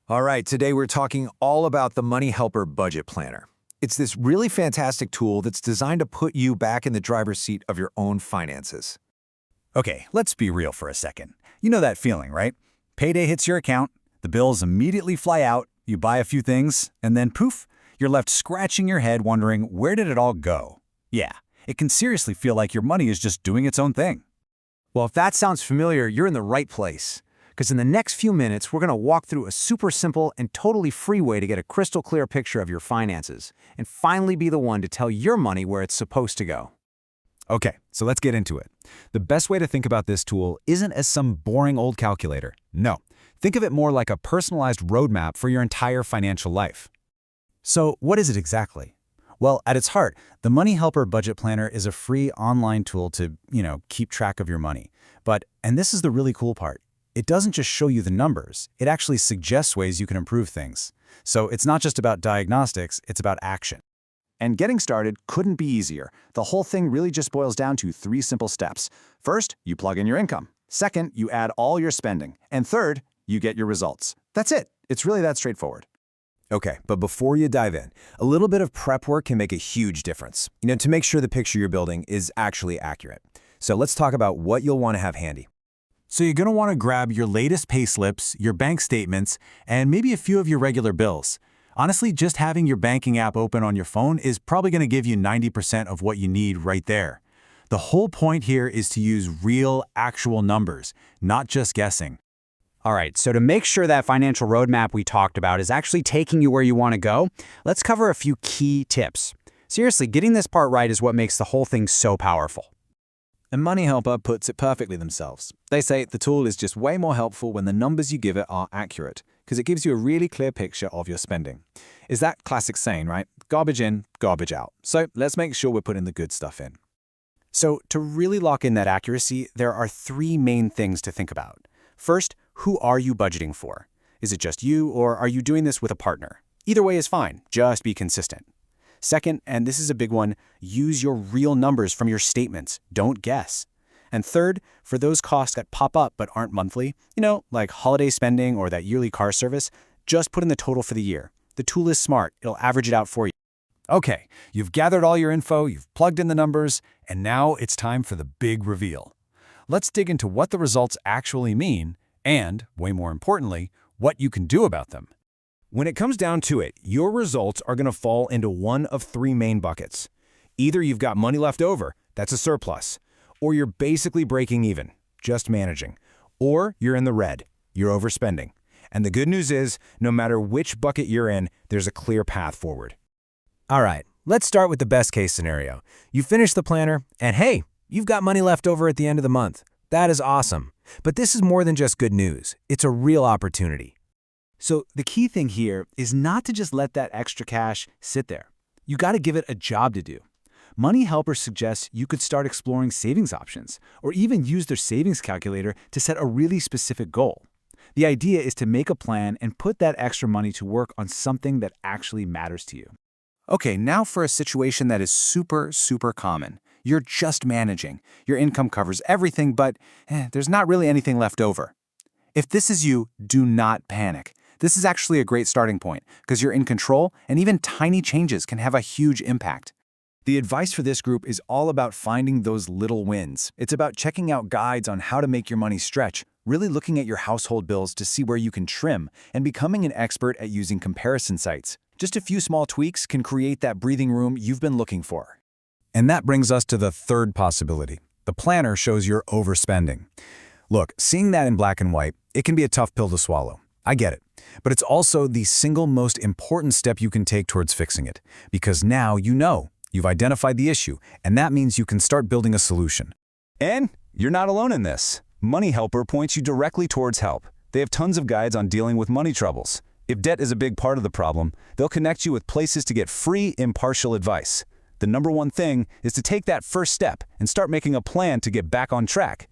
All right, today we're talking all about the Money Helper Budget Planner. It's this really fantastic tool that's designed to put you back in the driver's seat of your own finances. Okay, let's be real for a second. You know that feeling, right? Payday hits your account, the bills immediately fly out, you buy a few things, and then poof, you're left scratching your head wondering where did it all go? Yeah, it can seriously feel like your money is just doing its own thing. Well, if that sounds familiar, you're in the right place. Because in the next few minutes, we're going to walk through a super simple and totally free way to get a crystal clear picture of your finances and finally be the one to tell your money where it's supposed to go. Okay, so let's get into it. The best way to think about this tool isn't as some boring old calculator. No, think of it more like a personalized roadmap for your entire financial life. So what is it exactly? Well, at its heart, the Money Helper Budget Planner is a free online tool to, keep track of your money. And this is the really cool part, it doesn't just show you the numbers, it actually suggests ways you can improve things. So it's not just about diagnostics, it's about action. And getting started couldn't be easier. The whole thing really just boils down to 3 simple steps. First, you plug in your income. Second, you add all your spending. And third, you get your results. That's it. It's really that straightforward. Okay, but before you dive in, a little bit of prep work can make a huge difference, to make sure the picture you're building is actually accurate. So let's talk about what you'll want to have handy. So you're going to want to grab your latest pay slips, your bank statements, and maybe a few of your regular bills. Honestly, just having your banking app open on your phone is probably going to give you 90% of what you need right there. The whole point here is to use real, actual numbers, not just guessing. All right, so to make sure that financial roadmap we talked about is actually taking you where you want to go, let's cover a few key tips. Seriously, getting this part right is what makes the whole thing so powerful. And Money Helper puts it perfectly themselves. They say the tool is just way more helpful when the numbers you give it are accurate, because it gives you a really clear picture of your spending. Is that classic saying, right? Garbage in, garbage out. So let's make sure we're putting the good stuff in. So to really lock in that accuracy, there are 3 main things to think about. First, who are you budgeting for? Is it just you, or are you doing this with a partner? Either way is fine, just be consistent. Second, and this is a big one, use your real numbers from your statements. Don't guess. And third, for those costs that pop up but aren't monthly, like holiday spending or that yearly car service, just put in the total for the year. The tool is smart. It'll average it out for you. Okay, you've gathered all your info, you've plugged in the numbers, and now it's time for the big reveal. Let's dig into what the results actually mean and, way more importantly, what you can do about them. When it comes down to it, your results are going to fall into one of 3 main buckets. Either you've got money left over, that's a surplus, or you're basically breaking even, just managing, or you're in the red, you're overspending. And the good news is, no matter which bucket you're in, there's a clear path forward. All right, let's start with the best case scenario. You finish the planner, and hey, you've got money left over at the end of the month. That is awesome. But this is more than just good news. It's a real opportunity. So the key thing here is not to just let that extra cash sit there. You got to give it a job to do. Money Helper suggests you could start exploring savings options, or even use their savings calculator to set a really specific goal. The idea is to make a plan and put that extra money to work on something that actually matters to you. Okay, now for a situation that is super common. You're just managing. Your income covers everything, but there's not really anything left over. If this is you, do not panic. This is actually a great starting point because you're in control, and even tiny changes can have a huge impact. The advice for this group is all about finding those little wins. It's about checking out guides on how to make your money stretch, really looking at your household bills to see where you can trim, and becoming an expert at using comparison sites. Just a few small tweaks can create that breathing room you've been looking for. And that brings us to the third possibility. The planner shows you're overspending. Look, seeing that in black and white, it can be a tough pill to swallow. I get it. But it's also the single most important step you can take towards fixing it. Because now you've identified the issue, and that means you can start building a solution. And you're not alone in this. Money Helper points you directly towards help. They have tons of guides on dealing with money troubles. If debt is a big part of the problem, they'll connect you with places to get free, impartial advice. The number one thing is to take that first step and start making a plan to get back on track.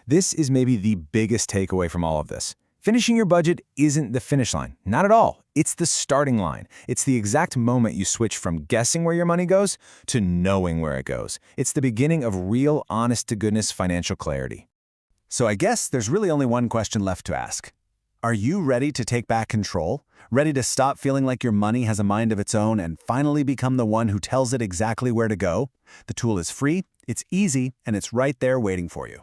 This is maybe the biggest takeaway from all of this. Finishing your budget isn't the finish line. Not at all. It's the starting line. It's the exact moment you switch from guessing where your money goes to knowing where it goes. It's the beginning of real, honest-to-goodness financial clarity. So I guess there's really only one question left to ask. Are you ready to take back control? Ready to stop feeling like your money has a mind of its own and finally become the one who tells it exactly where to go? The tool is free, it's easy, and it's right there waiting for you.